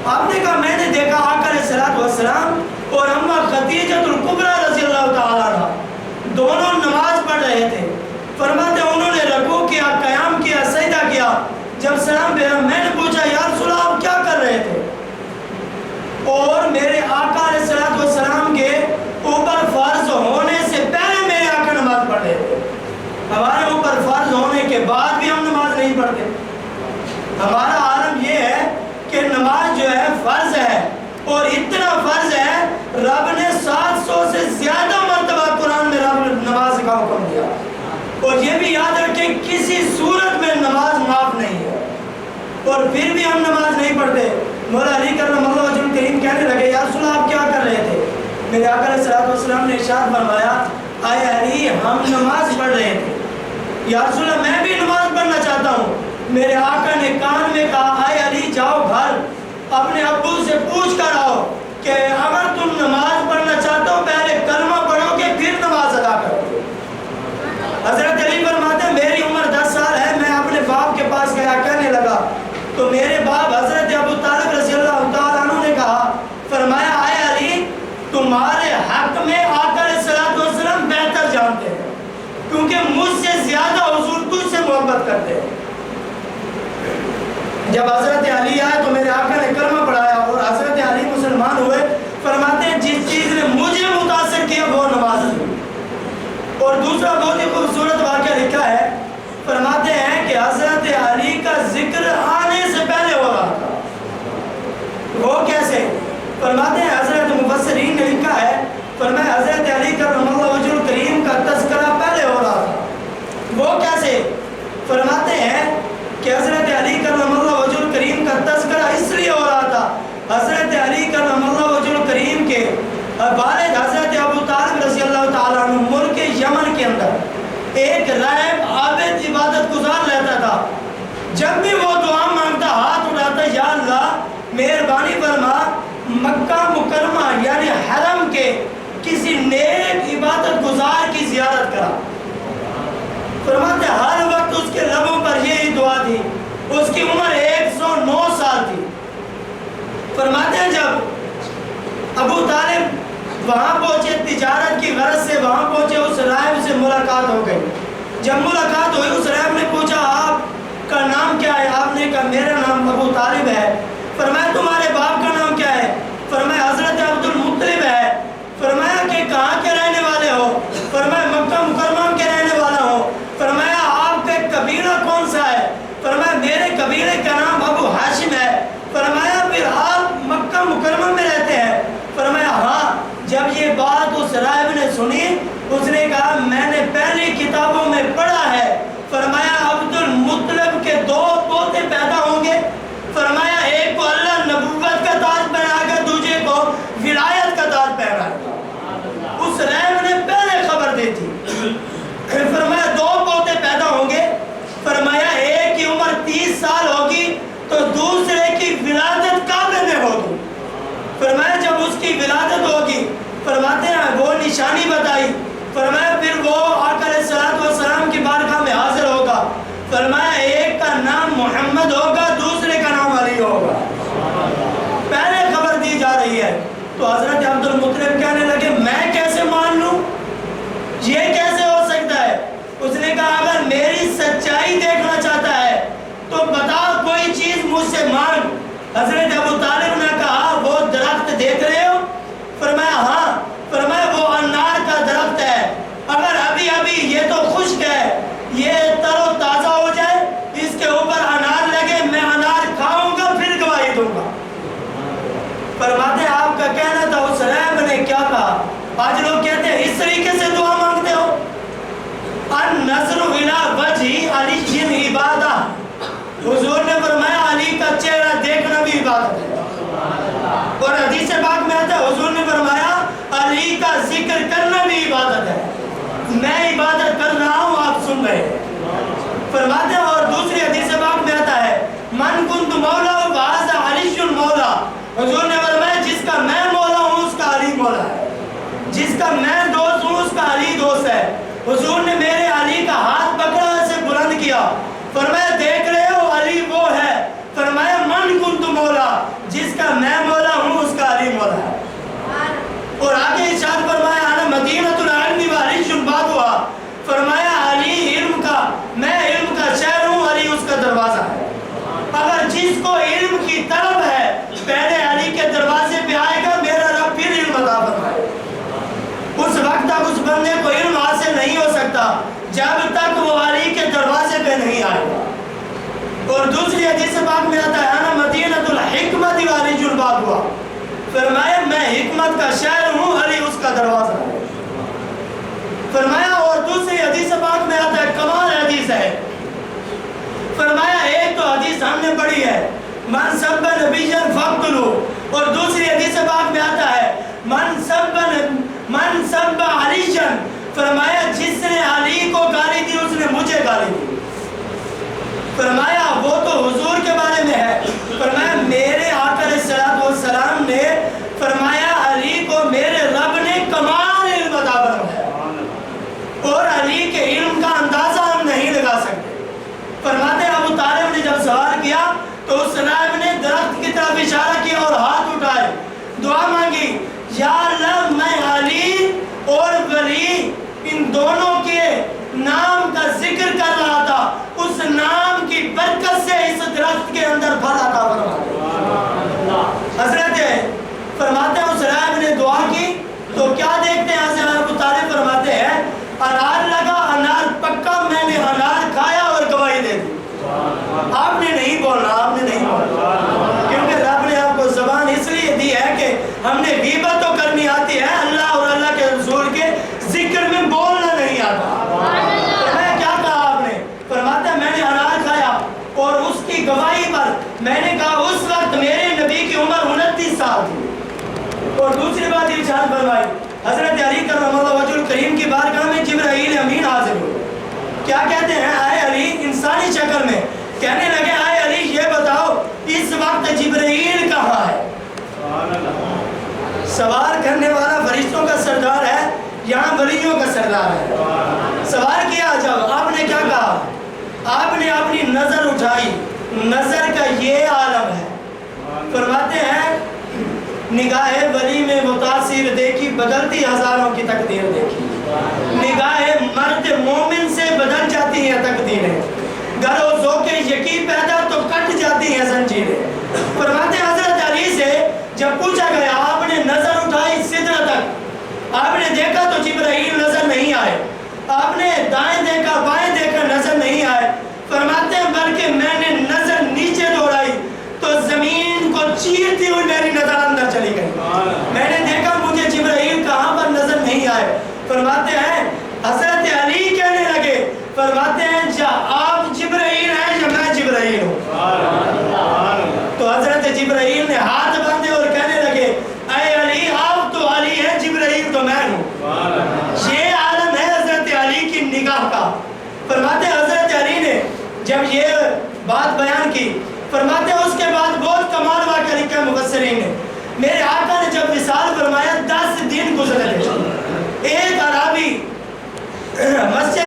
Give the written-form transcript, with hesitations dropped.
آپ نے کہا میں نے دیکھا آقا علیہ الصلوۃ والسلام اور اماں خدیجہ الکبریٰ رضی اللہ تعالیٰ عنہا دونوں نماز پڑھ رہے تھے. فرماتے انہوں نے رکوع کیا، قیام کیا، سجدہ کیا. جب سلام پھیرا میں نے پوچھا یا رسول اللہ آپ کیا کر رہے تھے؟ اور میرے آقا علیہ الصلوۃ والسلام کے اوپر فرض ہونے سے پہلے میرے آقا نماز پڑھ رہے تھے. ہمارے اوپر فرض ہونے کے بعد بھی ہم نماز نہیں پڑھتے. ہمارا عالم یہ ہے کہ نماز جو ہے فرض ہے، اور اتنا فرض ہے رب نے 700 سے زیادہ مرتبہ قرآن میں رب نماز کا حکم دیا. اور یہ بھی یاد رکھیں کسی صورت میں نماز معاف نہیں ہے، اور پھر بھی ہم نماز نہیں پڑھتے. مولا علی کرم اللہ وجہ الکریم کہنے لگے یا رسول اللہ آپ کیا کر رہے تھے؟ میرے آقا علیہ الصلوۃ والسلام نے ارشاد فرمایا اے علی ہم نماز پڑھ رہے تھے. یا رسول اللہ میں بھی نماز پڑھنا چاہتا ہوں. میرے آقا نے کان میں کہا اے علی جاؤ گھر اپنے ابو سے پوچھ کر آؤ کہ اگر تم نماز پڑھنا چاہتے ہو پہلے کلمہ پڑھو گے پھر نماز ادا کرو گے. حضرت علی فرماتے ہیں میری عمر 10 سال ہے، میں اپنے باپ کے پاس گیا، کہنے لگا تو میرے باپ حضرت ابو طالب رضی اللہ تعالیٰ عنہ نے کہا، فرمایا اے علی تمہارے حق میں آقا علیہ الصلوۃ والسلام بہتر جانتے ہیں کیونکہ مجھ سے زیادہ حضور تجھ سے محبت کرتے ہیں. جب حضرت علی آئے تو میرے آقا نے کلمہ پڑھایا اور حضرت علی مسلمان ہوئے. فرماتے ہیں جس چیز نے مجھے متاثر کیا وہ نماز تھی. اور دوسرا بہت ہی خوبصورت واقعہ لکھا ہے، فرماتے ہیں کہ حضرت علی کا ذکر آنے سے پہلے ہو رہا تھا. وہ کیسے؟ فرماتے ہیں حضرت مفسرین نے لکھا ہے، فرمایا حضرت علی کرم اللہ وجہ الکریم کا تذکرہ پہلے ہو رہا تھا. وہ کیسے؟ فرماتے ہیں کہ حضرت علی کرم اللہ وجہ الکریم کا تذکرہ اس لیے ہو رہا تھا، حضرت علی کرم اللہ وجہ الکریم کے والد حضرت ابو طالب رضی اللہ تعالیٰ عنہ ملک یمن کے اندر ایک راہب عابد عبادت گزار رہتا تھا. جب بھی وہ دعا مانگتا ہاتھ اٹھاتا یا اللہ مہربانی فرما مکہ مکرمہ یعنی حرم کے کسی نیک عبادت گزار کی زیارت کرا. فرماتے ہر وقت اس کے لبوں پر یہی دعا تھی. اس کی عمر 109 سال تھی. فرماتے ہیں جب ابو طالب وہاں پہنچے تجارت کی غرض سے وہاں پہنچے اس راہب سے ملاقات ہو گئی. جب ملاقات ہوئی اس راہب نے پوچھا آپ کا نام کیا ہے؟ آپ نے کہا میرا نام ابو طالب ہے. فرمایا تمہارے باپ کا نام کیا ہے؟ فرمایا حضرت عبد المطلب ہے. فرمایا کہ کہاں کے رہنے والے ہو؟ فرمایا مکہ مکرمہ کے رہنے والا ہو. فرمایا آپ کا قبیلہ کون سا ہے؟ فرمایا میرے قبیلے کا نام ابو ہاشم ہے. فرمایا پھر آپ مکہ مکرمہ میں رہتے ہیں؟ فرمایا ہاں. جب یہ بات اس راہب نے سنی اس نے کہا میں نے پہلی کتابوں میں پڑھا ہے، فرمایا عبد المطلب کے 2 پوتے پیدا ہوں گے. فرمایا ایک کو اللہ نبوت کا تاج پہنا گا، دوسرے کو ولایت کا تاج پہنا گا. اس راہب نے پہلے خبر دی تھی. فرمایا 2 پوتے پیدا ہوں گے. فرمایا ایک کی عمر 30 سال ہوگی تو دوسرے کی ولادت کعبے میں ہوگی. فرمایا جب اس کی ولادت ہوگی فرماتے ہیں وہ نشانی بتائی. فرمایا پھر وہ آقا علیہ الصلوۃ والسلام کی بارگاہ میں حاضر ہوگا. فرمایا ایک کا نام محمد ہوگا دوسرے کا نام علی ہوگا. پہلے خبر دی جا رہی ہے. تو حضرت عبد المطلب کہنے لگے میں کیسے مان لوں، یہ کیسے ہو سکتا ہے؟ اس نے کہا اگر میری سچائی دیکھنا چاہتا ہے تو بتا کوئی چیز مجھ سے مانگ. حضرت ابو طالب نے کہا وہ درخت دیکھ رہے ہو؟ فرمایا ہاں. فرمایا وہ انار کا درخت ہے، اگر ابھی ابھی یہ تو خشک ہے یہ تر و تازہ ہو جائے اس کے اوپر انار لگے میں انار کھاؤں گا پھر گواہی دوں گا. فرماتے ہیں آپ کا کہنا تھا اس راہب نے کیا کہا. آج لوگ کہتے ہیں اس طریقے سے دعا مانگتے ہو. النظر الی وجہ علی عبادہ. حضور نے فرمایا علی کا چہرہ دیکھنا بھی عبادت ہے. اور حدیث پاک میں آتا ہے حضور نے فرمایا علی کا ذکر کرنا بھی عبادت ہے. میں عبادت کر رہا ہوں آپ سن رہے ہیں. فرماتے ہیں اور دوسری حدیث پاک میں آتا ہے من کنت مولا فہذا علی مولا. حضور نے فرمایا جس کا میں مولا ہوں اس کا علی مولا ہے، جس کا میں دوست ہوں اس کا علی دوست ہے. حضور نے میرے علی کا ہاتھ پکڑا اسے بلند کیا. فرمایا دیکھ رہے ہو علی وہ ہے. فرمایا من کنت مولا جس کا میں مولا ہوں اس کا علی مولا ہے۔ اور آگے ارشاد فرمایا انا مدینۃ العلم وعلی بعد ہوا، فرمایا علی علم کا، میں علم کا شہر ہوں، علی اس کا دروازہ ہے۔ اگر جس کو علم کی طلب ہے پہلے علی کے دروازے پہ آئے گا، میرا رب پھر علم عطا فرمائے۔ اس وقت تک اس بندے کو علم حاصل نہیں ہو سکتا جب تک وہ علی کے دروازے پہ نہیں آئے گا۔ اور دوسری حدیث پاک میں آتا ہے انا مدینۃ الحکمت وعلی الباب ہوا، فرمایا میں حکمت کا شہر ہوں، علی اس کا دروازہ ہے۔ فرمایا اور دوسری حدیث پاک میں آتا ہے، کمال حدیث ہے، فرمایا ایک تو حدیث ہم نے پڑھی ہے من سب نبی فقتلوا، اور دوسری حدیث پاک میں آتا ہے من سب علی، فرمایا جس نے علی کو گالی دی اس نے مجھے گالی دی۔ فرمایا وہ تو حضور کے بارے میں ہے، فرمایا میرے آقا علیہ الصلوۃ والسلام نے فرمایا علی کو میرے رب نے کمال علم عطا فرمایا، اور علی کے علم کا اندازہ ہم نہیں لگا سکتے۔ فرماتے ہیں ابو طالب نے جب سوال کیا تو اس نائب نے درخت کی طرف اشارہ کیا اور ہاتھ اٹھائے، دعا مانگی، یا اللہ میں علی اور ولی ان دونوں کے نام کا ذکر کر رہا تھا، اس نام کی برکت سے اس درخت کے اندر پھل عطا فرما۔ حضرت فرماتے ہیں اس نائب نے دعا کی تو کیا دیکھتے ہیں، حضرت ابو طالب فرماتے ہیں انار لگا، انار پکا، میں نے انار کھایا اور گواہی دے دی۔ آپ نے نہیں بولنا، آپ نے نہیں بولنا، کیونکہ رب نے آپ کو زبان اس لیے دی ہے کہ ہم نے غیبت تو کرنی آتی ہے، اللہ اور اللہ کے رسول کے ذکر میں بولنا نہیں آتا۔ میں کیا کہا آپ نے؟ فرماتا ہے میں نے انار کھایا اور اس کی گواہی پر میں نے کہا اس وقت میرے نبی کی عمر 29 سال تھی۔ اور دوسری بات ارشاد فرمائی حضرت علی کرم اللہ وجہ الکریم کی بارگاہ میں جبرائیل امین حاضر ہوئے، کیا کہتے ہیں اے علی، انسانی شکل میں کہنے لگے اے علی یہ بتاؤ اس وقت جبرائیل کہاں ہے؟ سوال کرنے والا فرشتوں کا سردار ہے، یہاں ولیوں کا سردار ہے۔ سوال کیا جب آپ نے کیا کہا؟ آپ نے اپنی نظر اٹھائی، نظر کا یہ عالم ہے۔ فرماتے ہیں نگاہ ولی میں متاثر دیکھی، بدلتی ہزاروں کی تقدیر دیکھی، نگاہ مرد مومن سے بدل جاتی ہیں تقدیریں، گر و ذوق یقین پیدا تو کٹ جاتی ہیں زنجیریں۔ فرماتے ہیں حضرت علی سے جب پوچھا گیا آپ نے نظر اٹھائی سدرہ تک، آپ نے دیکھا تو جبرائیل نظر نہیں آئے، آپ نے دائیں دیکھا بائیں دیکھا نظر نہیں آئے، فرماتے ہیں بلکہ میں نے نظر نیچے دوڑائی تو زمین کو چیرتی ہوئی میری نظر اندر چلی گئی، میں نے دیکھا مجھے جبرائیل کہاں پر نظر نہیں آئے۔ فرماتے ہیں حضرت علی کہنے لگے، فرماتے ہیں جا آپ جبرائیل ہیں یا میں جبرائیل ہوں؟ تو حضرت جبرائیل نے ہاتھ باندھے اور کہنے لگے اے علی آپ تو علی ہیں، جبرائیل تو میں ہوں۔ یہ عالم ہے حضرت علی کی نگاہ کا۔ فرماتے ہیں حضرت علی نے جب یہ بات بیان کی، فرماتے ہیں اس کے بعد بہت کمال واقعہ لکھا مفسرین نے، میرے آقا نے جب وصال فرمایا 10 دن گزرے، ایک عربی مسجد